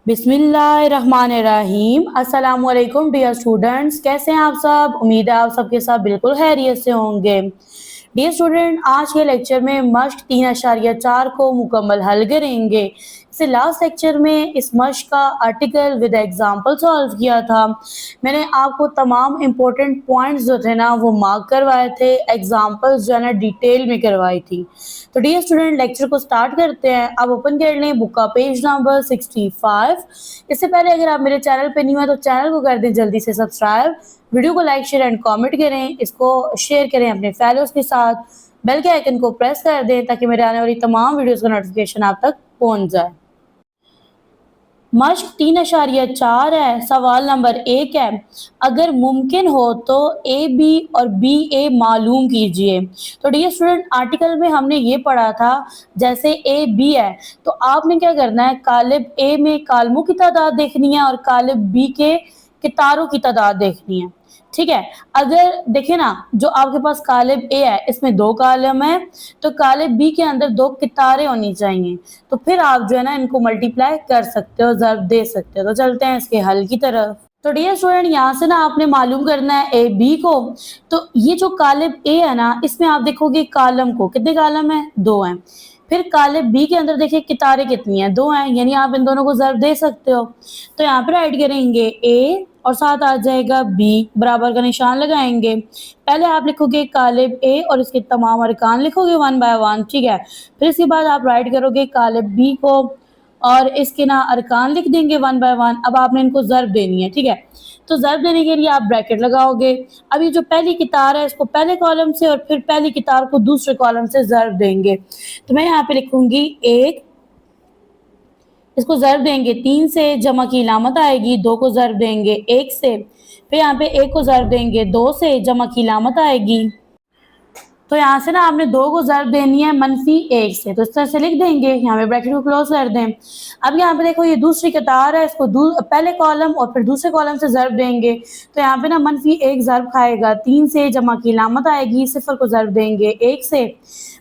बिस्मिल्लाहिर्रहमानिर्रहीम। अस्सलाम वालेकुम डियर स्टूडेंट्स, कैसे हैं आप सब। उम्मीद है आप सबके साथ बिल्कुल खैरियत से होंगे। डियर स्टूडेंट, आज के लेक्चर में मश्क 3.4 को मुकम्मल हल करेंगे। इससे लास्ट लेक्चर में इस मश्क का आर्टिकल विद एग्जांपल सॉल्व किया था। मैंने आपको तमाम इम्पोर्टेंट पॉइंट्स जो थे ना वो मार्क करवाए थे, एग्जांपल्स जो है ना डिटेल में करवाई थी। तो डियर स्टूडेंट, लेक्चर को स्टार्ट करते हैं। आप ओपन कर लें बुक का पेज नंबर 65। इससे पहले अगर आप मेरे चैनल पे न्यू हैं तो चैनल को कर दें जल्दी से सब्सक्राइब, वीडियो को लाइक शेयर एंड कमेंट करें, इसको शेयर करें अपने फैलोज के साथ, बेल के आइकन को प्रेस कर दें ताकि मेरे आने वाली तमाम वीडियोस का नोटिफिकेशन आप तक पहुंच जाए। मश्क 3.4 है। सवाल नंबर 1 है, अगर मुमकिन हो तो ए बी और बी ए मालूम कीजिए। तो डियर स्टूडेंट, आर्टिकल में हमने ये पढ़ा था जैसे ए बी है तो आपने क्या करना है, कालिब ए में कालमों की तादाद देखनी है और कालिब बी के कितारों की तादाद देखनी है। ठीक है, अगर देखें ना, जो आपके पास कालिब ए है इसमें 2 कालम है तो कालिब बी के अंदर 2 कितारें होनी चाहिए। तो फिर आप जो है ना इनको मल्टीप्लाई कर सकते हो, ज़र्ब दे सकते हो। तो चलते हैं इसके हल की तरफ। तो डियर स्टूडेंट, यहाँ से ना आपने मालूम करना है ए बी को। तो ये जो कालिब ए है ना इसमें आप देखोगे कालम को, कितने कालम है, 2 हैं। फिर कालिब बी के अंदर देखिए कितारें कितनी हैं, 2 हैं, यानी आप इन दोनों को ज़र्ब दे सकते हो। तो यहाँ पे राइट करेंगे ए और साथ आ जाएगा बी, बराबर का निशान लगाएंगे। पहले आप लिखोगे कालिब ए और इसके तमाम अरकान लिखोगे 1 बाय 1। ठीक है, फिर इसके बाद आप राइट करोगे कालिब बी को और इसके ना अरकान लिख देंगे 1 बाय 1। अब आपने इनको ज़र्ब देनी है। ठीक है, तो ज़र्ब देने के लिए आप ब्रैकेट लगाओगे। अब ये जो पहली कितार है इसको पहले कॉलम से और फिर पहली कितार को दूसरे कॉलम से ज़र्ब देंगे। तो मैं यहाँ पे लिखूंगी 1, इसको ज़र्ब देंगे 3 से, जमा की इलामत आएगी, 2 को ज़र्ब देंगे 1 से, फिर यहाँ पे 1 को ज़र्ब देंगे 2 से, जमा की इलामत आएगी। तो यहाँ से ना आपने 2 को ज़र्ब देनी है -1 से, तो इस तरह से लिख देंगे। यहाँ पे ब्रैकेट को क्लोज कर दें। अब यहाँ पे देखो ये दूसरी कतार है, इसको पहले कॉलम और फिर दूसरे कॉलम से ज़र्ब देंगे। तो यहाँ पे ना -1 ज़र्ब खाएगा 3 से, जमा की इलामत आएगी, 0 को ज़र्ब देंगे 1 से,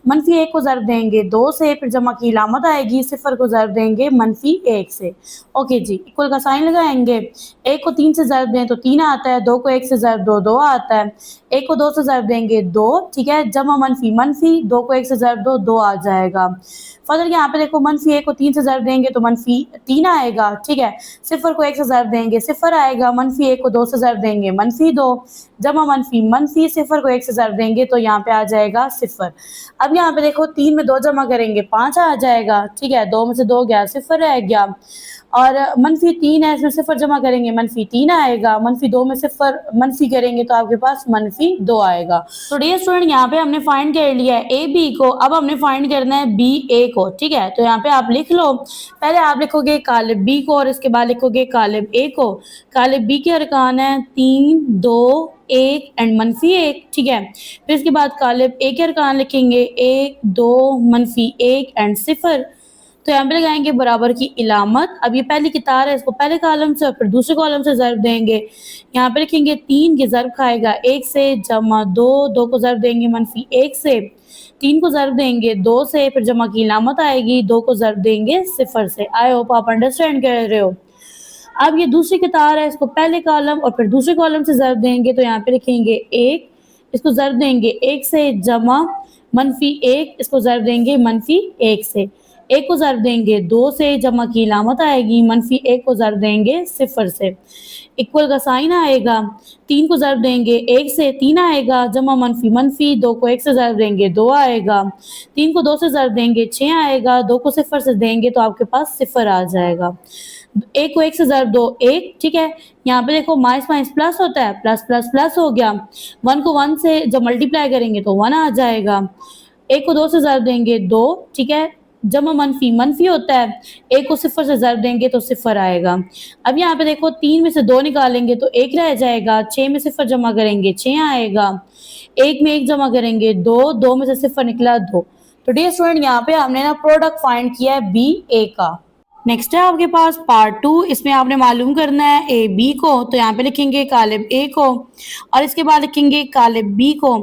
-1 को ज़र्ब देंगे 2 से, फिर जमा की इलामत आएगी, 0 को ज़र्ब देंगे -1 से। ओके जी, इक्वल का साइन लगाएंगे। 1 को 3 से ज़र्ब दें तो 3 आता है, 2 को 1 से ज़र्ब दो 2 आता है, 1 को 2 से ज़र्ब देंगे 2। ठीक है, जमा -, 2 को 1 से ज़र्ब दो 2 आ जाएगा। फर्दर यहाँ पे देखो -1 को 3 से ज़र्ब देंगे तो -3 आएगा। ठीक है, 0 को 1 से ज़र्ब देंगे 0 आएगा, -1 को 2 से ज़र्ब देंगे -2, जमा -, 0 को 1 से ज़र्ब देंगे तो यहाँ पे आ जाएगा 0। अब यहाँ पे देखो 3 में 2 जमा करेंगे 5 आ जाएगा। ठीक है, 2 में से 2 गया 0 रह गया, और -3 है इसमें 0 जमा करेंगे -3 आएगा, -2 में 0 मनफी करेंगे तो आपके पास -2 आएगा। तो डियर स्टूडेंट, यहाँ पे हमने फाइंड कर लिया है ए बी को, अब हमने फाइंड करना है बी ए को। ठीक है, तो यहाँ पे आप लिख लो, पहले आप लिखोगे कालिब बी को और इसके बाद लिखोगे कालिब ए को। कालिब बी के अरकान है 3, 2, 1 एंड -1। ठीक है, फिर इसके बाद कालिब ए के अरकान लिखेंगे 1, 2, -1 एंड 0। तो यहाँ पे लगाएंगे बराबर की इलामत। अब ये पहली कितार है, इसको पहले कॉलम से और फिर दूसरे कॉलम से ज़र्ब देंगे। यहाँ पे लिखेंगे 3 के ज़र्ब खाएगा 1 से, जमा 2, 2 को ज़र्ब देंगे -1 से, 3 को ज़र्ब देंगे 2 से, फिर जमा की इलामत आएगी, 2 को ज़र्ब देंगे 0 से। आई होप आप अंडरस्टैंड कर रहे हो। अब ये दूसरी कितार है, इसको पहले कॉलम और फिर दूसरे कॉलम से ज़र्ब देंगे। तो यहाँ पे लिखेंगे 1, इसको ज़र्ब देंगे 1 से, जमा -1, इसको ज़र्ब देंगे -1 से, 1 को ज़र्ब देंगे 2 से, जमा की इलामत आएगी, -1 को ज़र्ब देंगे 0 से, इक्वल का साइन आएगा। 3 को ज़र्ब देंगे 1 से, 3 आएगा, जमा -, 2 को 1 से ज़र्ब देंगे 2 आएगा, 3 को 2 से ज़र्ब देंगे 6 आएगा, 2 को 0 से देंगे तो आपके पास 0 आ जाएगा। 1 को 1 से ज़र्ब दो 1। ठीक है, यहाँ पे देखो माइनस प्लस होता है, प्लस प्लस प्लस हो गया। 1 को 1 से जब मल्टीप्लाई करेंगे तो 1 आ जाएगा। 1 को 2 से ज़र्ब देंगे 2। ठीक है, जमा मनफी होता है, 1 को 0 से ज़र्ब देंगे तो 0 आएगा। अब यहाँ पे देखो 3 में से 2 निकालेंगे तो 1 रह जाएगा, 6 में 0 जमा करेंगे 6 आएगा, 1 में 1 जमा करेंगे 2, 2 में से 0 निकला 2। तो डियर स्टूडेंट, यहाँ पे हमने ना प्रोडक्ट फाइंड किया है बी ए का। नेक्स्ट है आपके पास पार्ट 2, इसमें आपने मालूम करना है ए बी को। तो यहाँ पे लिखेंगे कालिब ए को और इसके बाद लिखेंगे कालिब बी को।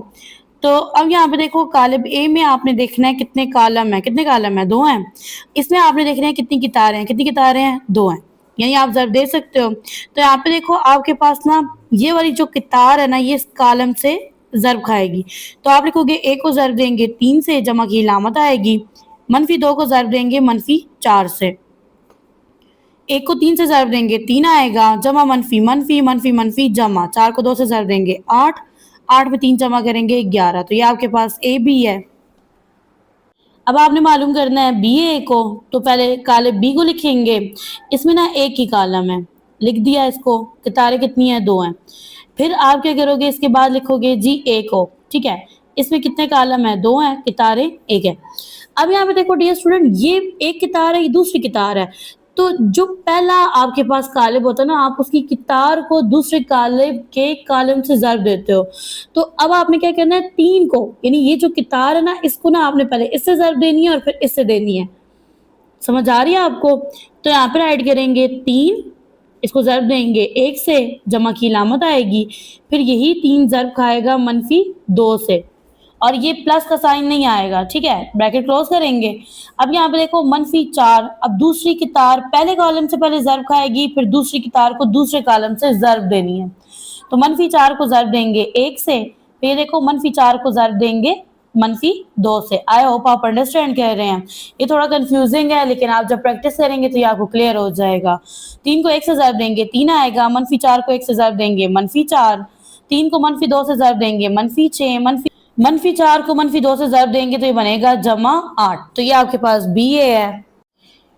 तो अब यहाँ पे देखो कालिब ए में आपने देखना है कितने कॉलम है, कितने कॉलम है, 2 हैं। इसमें आपने देखना है कितनी कितारें हैं, कितनी कितारें हैं, 2 हैं। यानी आप ज़र्ब दे सकते हो। तो यहाँ पे देखो आपके पास ना ये वाली जो कितार है ना ये इस कॉलम से ज़र्ब खाएगी। तो आप लिखोगे a को ज़र्ब देंगे 3 से, जमा की अलामत आएगी, -2 को ज़र्ब देंगे -4 से। 1 को 3 से ज़र्ब देंगे 3 आएगा, जमा मनफ़ी मनफ़ी मनफ़ी मनफ़ी जमा, 4 को 2 से ज़र्ब देंगे 8, 8 में 3 जमा करेंगे 11। तो ये आपके पास ए बी है। अब आपने मालूम करना है बी ए को, तो पहले काले बी को लिखेंगे। इसमें ना एक ही कॉलम है, लिख दिया इसको। कितारें कितनी हैं? 2 हैं। फिर आप क्या करोगे, इसके बाद लिखोगे जी ए को, ठीक है। इसमें कितने कॉलम है? 2 हैं, कितारें 1 है। अब यहाँ पे देखो डियर स्टूडेंट, ये एक कितार है, ये दूसरी कितार है। तो जो पहला आपके पास कालिब होता है ना, आप उसकी कितार को दूसरे कालिब के कॉलम से ज़र्ब देते हो। तो अब आपने क्या करना है, 3 को, यानी ये जो कितार है ना, इसको ना आपने पहले इससे ज़र्ब देनी है और फिर इससे देनी है। समझ आ रही है आपको? तो यहाँ पे राइट करेंगे 3, इसको ज़र्ब देंगे 1 से, जमा की अलामत आएगी, फिर यही 3 ज़र्ब खाएगा -2 से, और ये प्लस का साइन नहीं आएगा, ठीक है। ब्रैकेट क्लोज करेंगे। अब यहाँ पे देखो -4, अब दूसरी कितार पहले कॉलम से पहले ज़र्ब खाएगी, फिर दूसरी कितार को दूसरे कॉलम से ज़र्ब देनी है। तो -4 को ज़र्ब देंगे 1 से, फिर देखो -4 को ज़र्ब देंगे -2 से। आई होप आप अंडरस्टैंड कर रहे हैं। ये थोड़ा कंफ्यूजिंग है, लेकिन आप जब प्रैक्टिस करेंगे तो ये आपको क्लियर हो जाएगा। 3 को 1 से ज़र्ब देंगे 3 आएगा, -4 को 1 से ज़र्ब देंगे -4, 3 को -2 से ज़र्ब देंगे -6, -4 को -2 से ज़र्ब देंगे तो ये बनेगा जमा 8। तो ये आपके पास बी ए है।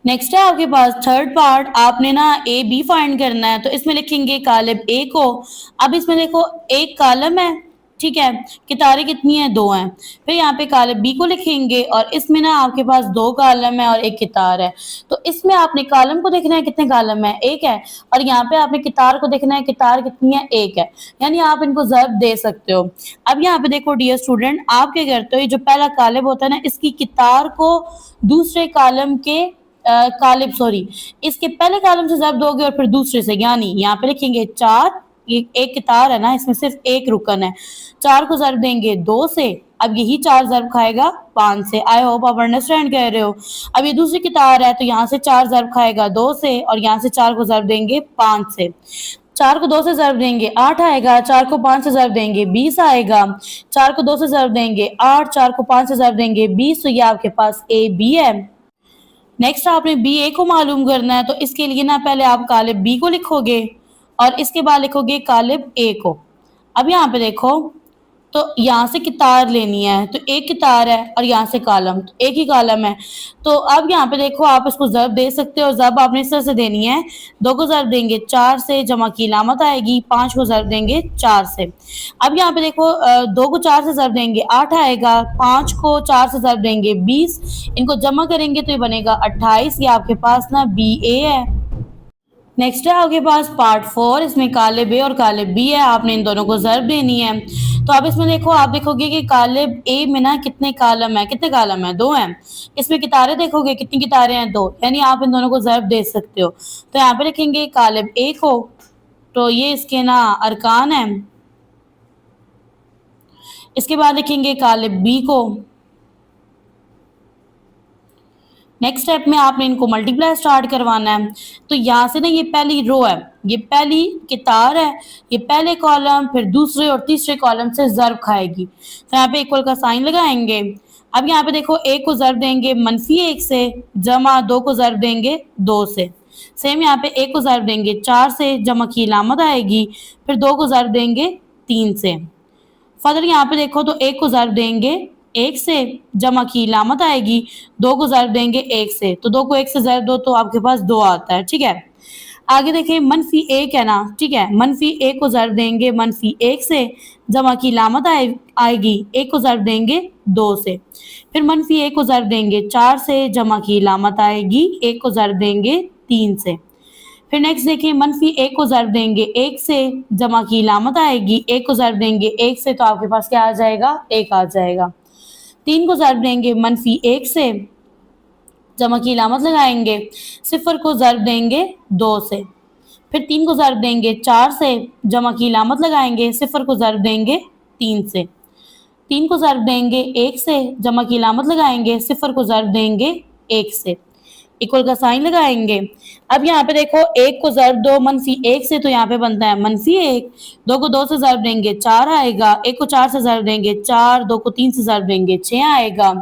नेक्स्ट है आपके पास थर्ड पार्ट, आपने ना ए बी फाइंड करना है। तो इसमें लिखेंगे कालिब ए को। अब इसमें देखो एक कॉलम है, ठीक है, कितारें कितनी हैं? 2 हैं। फिर यहाँ पे कालिब बी को लिखेंगे और इसमें ना आपके पास 2 कॉलम है और एक कितार है। तो इसमें आपने कॉलम को देखना है, कितने कॉलम है? 1 है। और यहाँ पे आपने कितार को देखना है, कितार कितनी है? 1 है। यानी आप इनको ज़र्ब दे सकते हो। अब यहाँ पे देखो डियर स्टूडेंट, आप क्या करते हो, ये जो पहला कालिब होता है ना, इसकी कितार को दूसरे कॉलम के कालिब सॉरी इसके पहले कॉलम से ज़र्ब दोगे और फिर दूसरे से, यानी यहाँ पे लिखेंगे 4, ये एक कितार है ना, इसमें सिर्फ एक रुकन है, 4 को ज़र्ब देंगे 2 से, अब यही 4 ज़र्ब खाएगा 5 से। आई होप आप अंडरस्टैंड कर रहे हो। अब ये दूसरी कितार है, तो यहाँ से 4 ज़र्ब खाएगा 2 से, और यहाँ से 4 को ज़र्ब देंगे 5 से। 4 को 2 से ज़र्ब देंगे 8 आएगा, 4 को 5 से ज़र्ब देंगे 20 आएगा, 4 को 2 से ज़र्ब देंगे 8, 4 को 5 से ज़र्ब देंगे 20। तो ये आपके पास ए बी है। नेक्स्ट आपने बी ए को मालूम करना है। तो इसके लिए ना पहले आप कालिब बी को लिखोगे और इसके बाद लिखोगे कालिब ए को। अब यहाँ पे देखो, तो यहाँ से कितार लेनी है, तो एक कितार है और यहाँ से कॉलम, तो एक ही कॉलम है। तो अब यहाँ पे देखो आप इसको ज़र्ब दे सकते हो। ज़र्ब आपने इस तरह से देनी है, 2 को ज़र्ब देंगे 4 से, जमा की अलामत आएगी, 5 को ज़र्ब देंगे 4 से। अब यहाँ पे देखो 2 को 4 से ज़र्ब देंगे 8 आएगा, 5 को 4 से ज़र्ब देंगे 20, इनको जमा करेंगे तो ये बनेगा 28। ये आपके पास ना बी ए है। नेक्स्ट है आपके पास पार्ट 4, इसमें कालिब ए और कालिब बी है, आपने इन दोनों को ज़र्ब देनी है। तो अब इसमें देखो, आप देखोगे कि कालिब ए में ना कितने कॉलम है, कितने कॉलम है? 2 हैं। इसमें कितारें देखोगे, कितनी कितारें हैं? 2, यानी आप इन दोनों को ज़र्ब दे सकते हो। तो यहाँ पे लिखेंगे कालिब ए को, तो ये इसके ना अरकान है। इसके बाद लिखेंगे कालिब बी को। नेक्स्ट स्टेप में आपने इनको मल्टीप्लाई स्टार्ट करवाना है। तो यहाँ से ना ये पहली रो है, ये पहली कितार है, ये पहले कॉलम, फिर दूसरे और तीसरे कॉलम से ज़र्ब खाएगी। तो यहाँ पे इक्वल का साइन लगाएंगे। अब यहाँ पे देखो, एक को ज़र्ब देंगे -1 से, जमा 2 को ज़र्ब देंगे 2 से। सेम यहाँ पे एक को ज़र्ब देंगे 4 से, जमा की अलामत आएगी, फिर 2 को ज़र्ब देंगे 3 से। फर्दर यहाँ पे देखो, तो 1 को ज़र्ब देंगे 1 से, जमा की अलामत आएगी, 2 को ज़र्ब देंगे 1 से, तो 2 को 1 से ज़र्ब दो तो आपके पास 2 आता है, ठीक है। आगे देखिए -1 है ना, ठीक है, -1 को ज़र्ब देंगे -1 से, जमा की अलामत आएगी, 1 को ज़र्ब देंगे 2 से, फिर -1 को ज़र्ब देंगे 4 से, जमा की अलामत आएगी, 1 को ज़र्ब देंगे 3 से। फिर नेक्स्ट देखिए, -1 को ज़र्ब देंगे 1 से, जमा की अलामत आएगी, 1 को ज़र्ब देंगे 1 से, तो आपके पास क्या आ जाएगा? 1 आ जाएगा। 3 को ज़र्ब देंगे -1 से, जमा की अलामत लगाएंगे, 0 को ज़र्ब देंगे 2 से, फिर 3 को ज़र्ब देंगे 4 से, जमा की अलामत लगाएंगे, 0 को ज़र्ब देंगे 3 से, 3 को ज़र्ब देंगे 1 से, जमा की अलामत लगाएंगे, 0 को ज़र्ब देंगे 1 से, इक्वल का साइन लगाएंगे। अब यहाँ पे देखो एक को ज़र्ब दो -1 से, तो यहाँ पे बनता है -1। दो को 2 से ज़र्ब देंगे 4 आएगा। एक को 4 से ज़र्ब देंगे 4, दो को 3 से ज़र्ब देंगे 6 आएगा।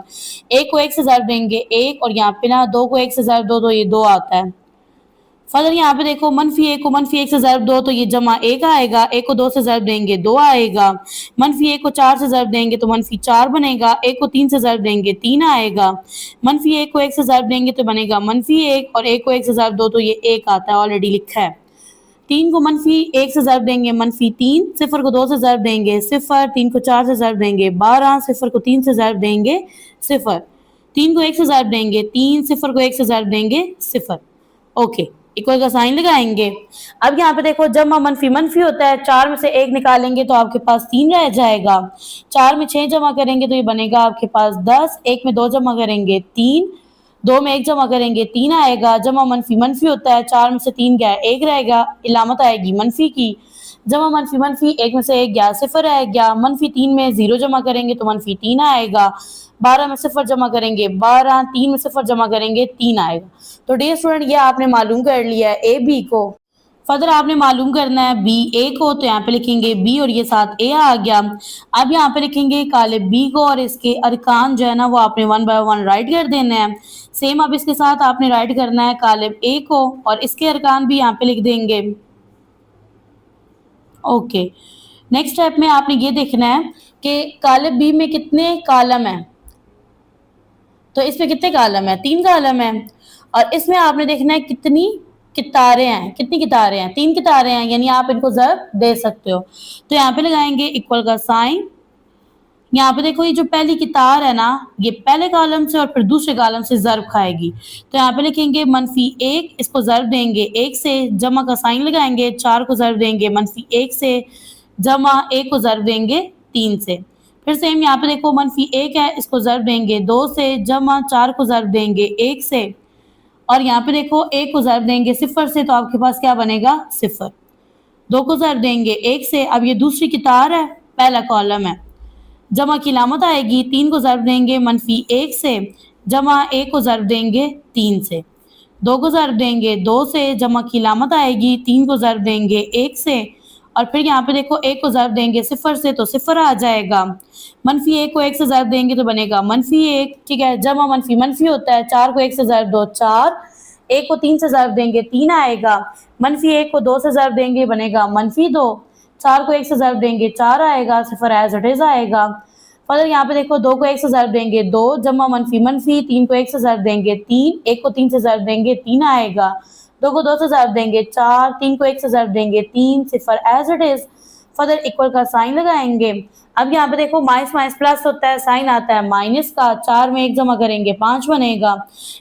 एक को 1 से ज़र्ब देंगे 1, और यहाँ पे ना 2 को 1 से ज़र्ब दो तो ये 2 आता है। फर्दर यहाँ पे देखो -1 को -1 से ज़र्ब दो तो ये +1 आएगा। 1 को 2 से ज़र्ब देंगे 2 आएगा। -1 को 4 से ज़र्ब देंगे तो -4 बनेगा। 1 को 3 से ज़र्ब देंगे 3 आएगा। -1 को 1 से ज़र्ब देंगे तो बनेगा -1, और 1 को 1 से ज़र्ब दो तो ये 1 आता है, ऑलरेडी लिखा है। 3 को -1 से ज़र्ब देंगे -3, 0 को 2 से ज़र्ब देंगे 0, 3 को 4 से ज़र्ब देंगे 12, 0 को 3 से ज़र्ब देंगे 0, 3 को 1 से ज़र्ब देंगे 3, 0 को 1 से ज़र्ब देंगे 0। ओके, इक्वल का साइन लगाएंगे। अब यहाँ पे देखो जमा मनफी मनफी होता है, 4 में से 1 निकालेंगे तो आपके पास 3 रह जाएगा। 4 में 6 जमा करेंगे तो ये बनेगा आपके पास 10। 1 में 2 जमा करेंगे 3, 2 में 1 जमा करेंगे 3 आएगा। जमा मनफी मनफी होता है, 4 में से 3 गया 1 रहेगा, इलामत आएगी मनफी की। जमा मनफी मनफी, 1 में से 1 गया 0 रह गया। -3 में 0 जमा करेंगे तो -3 आएगा। 12 में 0 जमा करेंगे 12, 3 में 0 जमा करेंगे 3 आएगा। तो डियर स्टूडेंट, ये आपने मालूम कर लिया है ए बी को। फर्दर आपने मालूम करना है बी ए को, तो यहाँ पे लिखेंगे बी और ये साथ ए आ गया। अब यहाँ पे लिखेंगे कालिब बी को, और इसके अरकान जो है ना वो आपने 1 बाय 1 राइट कर देना है। सेम अब इसके साथ आपने राइट करना है कालिब ए को, और इसके अरकान भी यहाँ पे लिख देंगे। ओके, नेक्स्ट स्टेप में आपने ये देखना है कि कालिब बी में कितने कॉलम हैं। तो इसमें कितने कॉलम है? 3 कॉलम है। और इसमें आपने देखना है कितनी कितारें हैं। कितनी कितारें हैं? 3 कितारें हैं, यानी आप इनको ज़र्ब दे सकते हो। तो यहाँ पे लगाएंगे इक्वल का साइन। यहाँ पे देखो ये जो पहली कितार है ना, ये पहले कॉलम से और फिर दूसरे कॉलम से ज़र्ब खाएगी। तो यहाँ पे लिखेंगे -1, इसको ज़र्ब देंगे 1 से, जमा का साइन लगाएंगे। 4 को ज़र्ब देंगे -1 से, जमा 1 को ज़र्ब देंगे 3 से। फिर सेम यहाँ पे देखो -1 है, इसको ज़र्ब देंगे 2 से, जमा 4 को ज़र्ब देंगे 1 से, और यहाँ पे देखो 1 को ज़र्ब देंगे 0 से, तो आपके पास क्या बनेगा 0। 2 को ज़र्ब देंगे 1 से, अब ये दूसरी कितार है, पहला कॉलम है। जमा की लामत आएगी, 3 को ज़र्ब देंगे -1 से, जमा 1 को ज़र्ब देंगे 3 से। 2 को ज़र्ब देंगे 2 से, जमा की लामत आएगी, 3 को ज़र्ब देंगे 1 से, और फिर यहाँ पे देखो 1 को ज़र्ब देंगे 0 से, तो 0 आ जाएगा। -1 को 1 से ज़र्ब देंगे तो बनेगा -1, ठीक है। जमा मनफी मनफी होता है, 4 को 1 से ज़र्ब दो 4, 1 को 3 से ज़र्ब देंगे 3 आएगा। -1 को 2 से ज़र्ब देंगे बनेगा -2, 4 को 1 से ज़र्ब देंगे 4 आएगा, 0 एज इट इज़ आएगा। फर्दर यहाँ पे देखो 2 को 1 से ज़र्ब देंगे 2, जमा मनफी मनफी, 3 को 1 से ज़र्ब देंगे 3, 1 को 3 से ज़र्ब देंगे 3 आएगा। 2 को 2 से ज़र्ब देंगे 4, 3 को 1 से ज़र्ब देंगे 3, 0 as it is. Further equal का साइन लगाएंगे। अब यहाँ पे देखो माइनस माइनस प्लस होता है, साइन आता है माइनस का। 4 में 1 जमा करेंगे 5 बनेगा,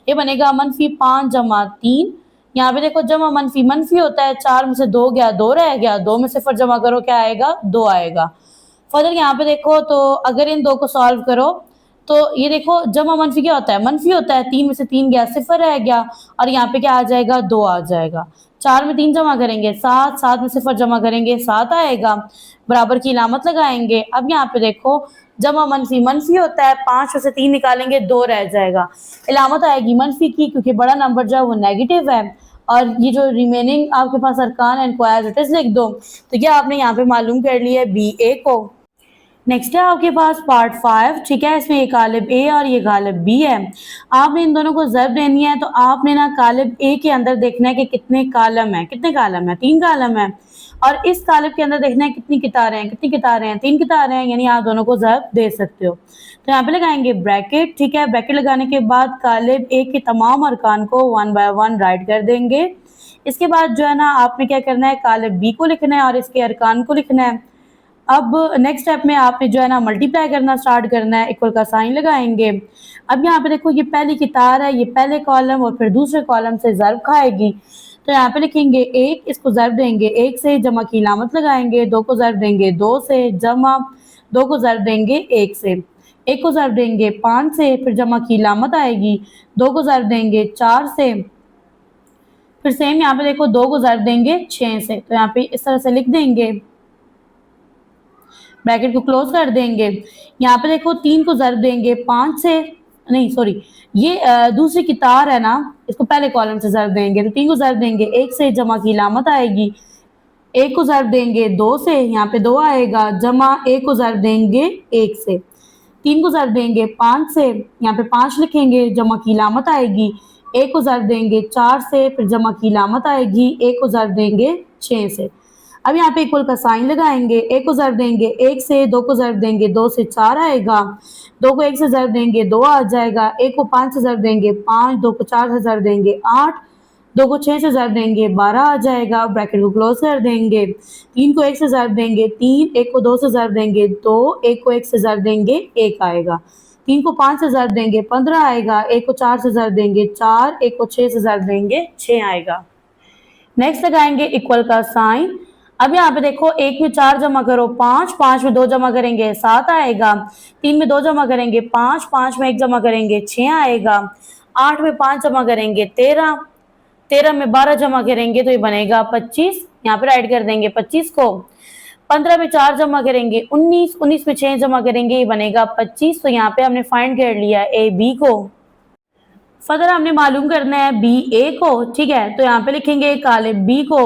ये बनेगा -5 जमा 3। यहाँ पे देखो जमा मनफी मनफी होता है, 4 में से 2 गया 2 रह गया, 2 में 0 जमा करो क्या आएगा 2 आएगा। फर्दर यहाँ पे देखो तो अगर इन 2 को सॉल्व करो तो ये देखो जमा मनफी क्या होता है, मनफी होता है। 3 में से 3 गया 0 रह गया, और यहाँ पे क्या आ जाएगा 2 आ जाएगा। 4 में 3 जमा करेंगे 7, 7 में 0 जमा करेंगे 7 आएगा। बराबर की इलामत लगाएंगे। अब यहाँ पे देखो जमा मनफी मनफी होता है, 5 में से 3 निकालेंगे 2 रह जाएगा, इलामत आएगी मनफी की, क्योंकि बड़ा नंबर जो है वो नेगेटिव है। और ये जो रिमेनिंग आपके पास अरकान है इनको एज इट इज लिख दो। तो ये आपने यहाँ पे मालूम कर लिया है बी ए को। नेक्स्ट है आपके पास पार्ट 5, ठीक है। इसमें ये कालिब ए और ये कालिब बी है। आपने इन दोनों को ज़र्ब देनी है, तो आपने ना कालिब ए के अंदर देखना है कि कितने कॉलम है। कितने कॉलम है? 3 कॉलम है। और इस कालिब के अंदर देखना है कितनी कितारें हैं। कितनी कितारें हैं? 3 कितारें हैं, यानी आप दोनों को ज़र्ब दे सकते हो। तो यहाँ पे लगाएंगे ब्रैकेट, ठीक है। ब्रैकेट लगाने के बाद कालिब ए के तमाम अरकान को 1 बाय 1 राइट कर देंगे। इसके बाद जो है ना आपने क्या करना है, कालिब बी को लिखना है और इसके अरकान को लिखना है। अब नेक्स्ट स्टेप में आपने जो है ना मल्टीप्लाई करना स्टार्ट करना है, इक्वल का साइन लगाएंगे। अब यहाँ पे देखो ये पहली कितार है, ये पहले कॉलम और फिर दूसरे कॉलम से ज़र्ब खाएगी। तो यहाँ पे लिखेंगे 1, इसको ज़र्ब देंगे 1 से, जमा की इलामत लगाएंगे। 2 को ज़र्ब देंगे 2 से, जमा 2 को ज़र्ब देंगे 1 से। 1 को ज़र्ब देंगे 5 से, फिर जमा की इलामत आएगी। 2 को ज़र्ब देंगे 4 से, फिर सेम यहाँ पे देखो 2 को ज़र्ब देंगे 6 से। तो यहाँ पे इस तरह से लिख देंगे, ब्रैकेट को क्लोज कर देंगे। यहाँ पे देखो 3 को ज़र्ब देंगे 5 से, नहीं सॉरी, ये दूसरी की तार है ना, इसको पहले कॉलम से ज़रब देंगे तो 3 को ज़रब देंगे 1 से, जमा की लामत आएगी, 1 को ज़रब देंगे 2 से, यहाँ पे 2 आएगा, जमा 1 को ज़रब देंगे 1 से, 3 को ज़रब देंगे 5 से, यहाँ पे 5 लिखेंगे, जमा की लामत आएगी, 1 को ज़रब देंगे 4 से, फिर जमा की लामत आएगी, 1 को ज़रब देंगे 6 से। अब यहाँ पे इक्वल का साइन लगाएंगे, 1 को ज़रब देंगे 1 से, 2 को ज़रब देंगे 2 से 4 आएगा, 2 को 1 से ज़रब देंगे 2 आ जाएगा, 1 को 5 से ज़रब देंगे 5, 2 को 4 से ज़रब देंगे 8, 2 को 6 से ज़रब देंगे 12 आ जाएगा, ब्रैकेट को क्लोज कर देंगे, 3 को 1 से ज़रब देंगे 3, 1 को 2 से ज़रब देंगे 2, 1 को 1 से ज़रब देंगे 1 आएगा, 3 को 5 से ज़रब देंगे 15 आएगा, 1 को 4 से ज़रब देंगे 4, 1 को 6 से ज़रब देंगे 6 आएगा। नेक्स्ट लगाएंगे इक्वल का साइन। अब यहाँ पे देखो 1 में 4 जमा करो 5, 5 में 2 जमा करेंगे 7 आएगा, 3 में 2 जमा करेंगे 5, 5 में 1 जमा करेंगे 6 आएगा, 8 में 5 जमा करेंगे 13, 13 में 12 जमा करेंगे तो ये बनेगा 25, यहाँ पे राइट कर देंगे 25 को, 15 में 4 जमा करेंगे 19, 19 में 6 जमा करेंगे ये बनेगा 25, तो यहाँ पे हमने फाइंड कर लिया ए बी को। फर्दर हमने मालूम करना है बी ए को, ठीक है, तो यहाँ पे लिखेंगे कालिब बी को।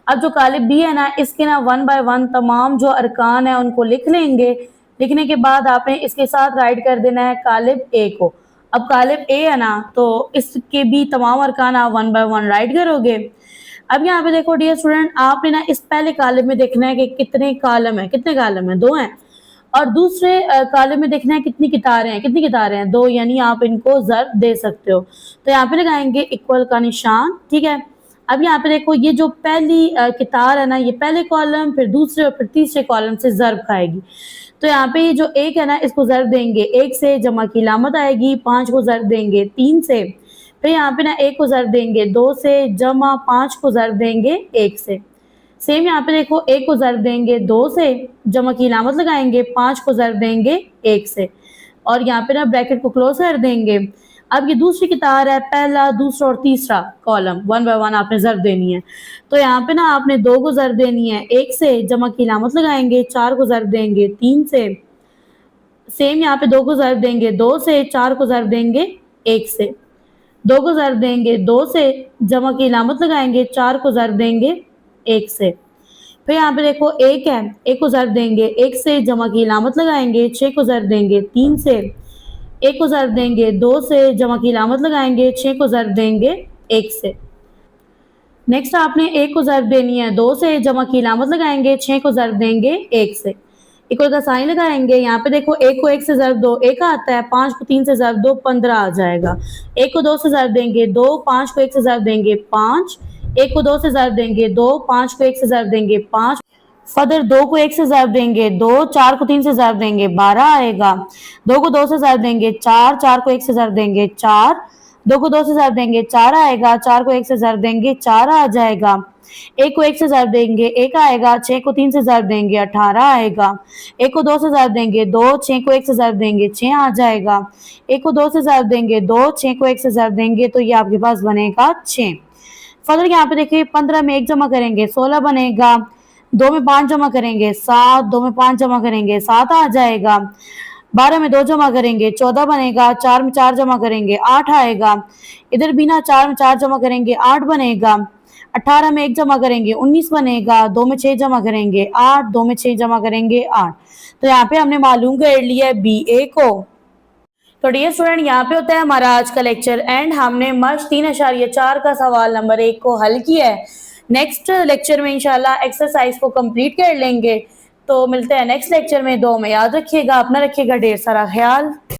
अब जो कालिब बी है ना, इसके ना 1 बाय 1 तमाम जो अरकान है उनको लिख लेंगे, लिखने के बाद आपने इसके साथ राइट कर देना है कालिब ए को। अब कालिब ए है ना, तो इसके भी तमाम अरकान आप 1 बाय 1 राइट करोगे। अब यहाँ पे देखो डियर स्टूडेंट, आपने ना इस पहले कालिब में देखना है कि कितने कॉलम है, कितने कॉलम है, 2 हैं, और दूसरे कॉलम में देखना है कितनी कितारें हैं, कितनी कितारें हैं, 2, यानी आप इनको ज़रब दे सकते हो, तो यहाँ पे लगाएंगे इक्वल का निशान, ठीक है। अब यहाँ पे देखो ये जो पहली कितार है ना, ये पहले कॉलम, फिर दूसरे और फिर तीसरे कॉलम से ज़रब खाएगी, तो यहाँ पे ये जो 1 है ना, इसको ज़रब देंगे 1 से, जमा की लामत आएगी, 5 को ज़रब देंगे 3 से, फिर यहाँ पे ना 1 को ज़रब देंगे 2 से, जमा 5 को ज़रब देंगे 1 से। सेम यहाँ पे देखो 1 को ज़रब देंगे 2 से, जमा की लामत लगाएंगे, 5 को ज़रब देंगे 1 से, और यहाँ पे ना ब्रैकेट को क्लोज कर देंगे। अब ये दूसरी कितार है, पहला, दूसरा और तीसरा कॉलम 1 बाय 1 आपने ज़रब देनी है, तो यहाँ पे ना आपने 2 को ज़रब देनी है 1 से, जमा की लामत लगाएंगे, 4 को ज़रब देंगे 3 से, सेम यहाँ पे 2 को ज़रब देंगे 2 से, 4 को ज़रब देंगे 1 से, 2 को ज़रब देंगे 2 से, जमा की लामत लगाएंगे, 4 को ज़रब देंगे 1 से, फिर यहाँ पे देखो 1 है, 1 को ज़रब देंगे 1 से, जमा की लामत लगाएंगे, 6 को ज़रब देंगे 3 से, 1 को ज़रब देंगे 2 से, जमा की लामत लगाएंगे, 6 को ज़रब देंगे 1 से। नेक्स्ट आपने 1 को ज़रब देनी है 2 से, जमा की लामत लगाएंगे, 6 को ज़रब देंगे 1 से, इक्वल का साइन लगाएंगे। यहाँ पे देखो 1 को 1 से ज़रब दो 1 आता है, 5 को 3 से ज़रब दो 15 आ जाएगा, 1 को 2 से ज़रब देंगे 2, 5 को 1 से ज़रब देंगे 5, 1 को 2 से ज़रब देंगे 2, 5 को 1 से ज़रब देंगे 5, फर्दर 2 को 1 से ज़रब देंगे 2, 4 को 3 से ज़रब देंगे 12 आएगा, 2 को 2 से ज़रब देंगे 4, 4 को 1 से ज़रब देंगे 4, 2 को 2 से ज़रब देंगे 4 आएगा, 4 को 1 से ज़रब देंगे 4 आ जाएगा, 1 को 1 से ज़रब देंगे 1 आएगा, 6 को 3 से ज़रब देंगे 18 आएगा, 1 को 2 से ज़रब देंगे 2, 6 को 1 से ज़रब देंगे 6 आ जाएगा, 1 को 2 से ज़रब देंगे 2, 6 को 1 से ज़रब देंगे तो ये आपके पास बनेगा 6। फर्दर यहाँ पे देखिए 15 में 1 जमा करेंगे 16 बनेगा, 2 में 5 जमा करेंगे 7, 2 में 5 जमा करेंगे 7 आ जाएगा, 12 में 2 जमा करेंगे 14 बनेगा, 4 में 4 जमा करेंगे 8 आएगा, इधर भी ना 4 में 4 जमा करेंगे 8 बनेगा, 18 में 1 जमा करेंगे 19 बनेगा, 2 में 6 जमा करेंगे 8, 2 में 6 जमा करेंगे 8, तो यहाँ पे हमने मालूम कर लिया है बी ए को। तो डियर स्टूडेंट, यहाँ पे होता है हमारा आज का लेक्चर एंड हमने मश्क 3.4 का सवाल नंबर 1 को हल किया है। नेक्स्ट लेक्चर में इंशाल्लाह एक्सरसाइज को कंप्लीट कर लेंगे, तो मिलते हैं नेक्स्ट लेक्चर में। दो में याद रखिएगा, अपना रखिएगा ढेर सारा ख्याल।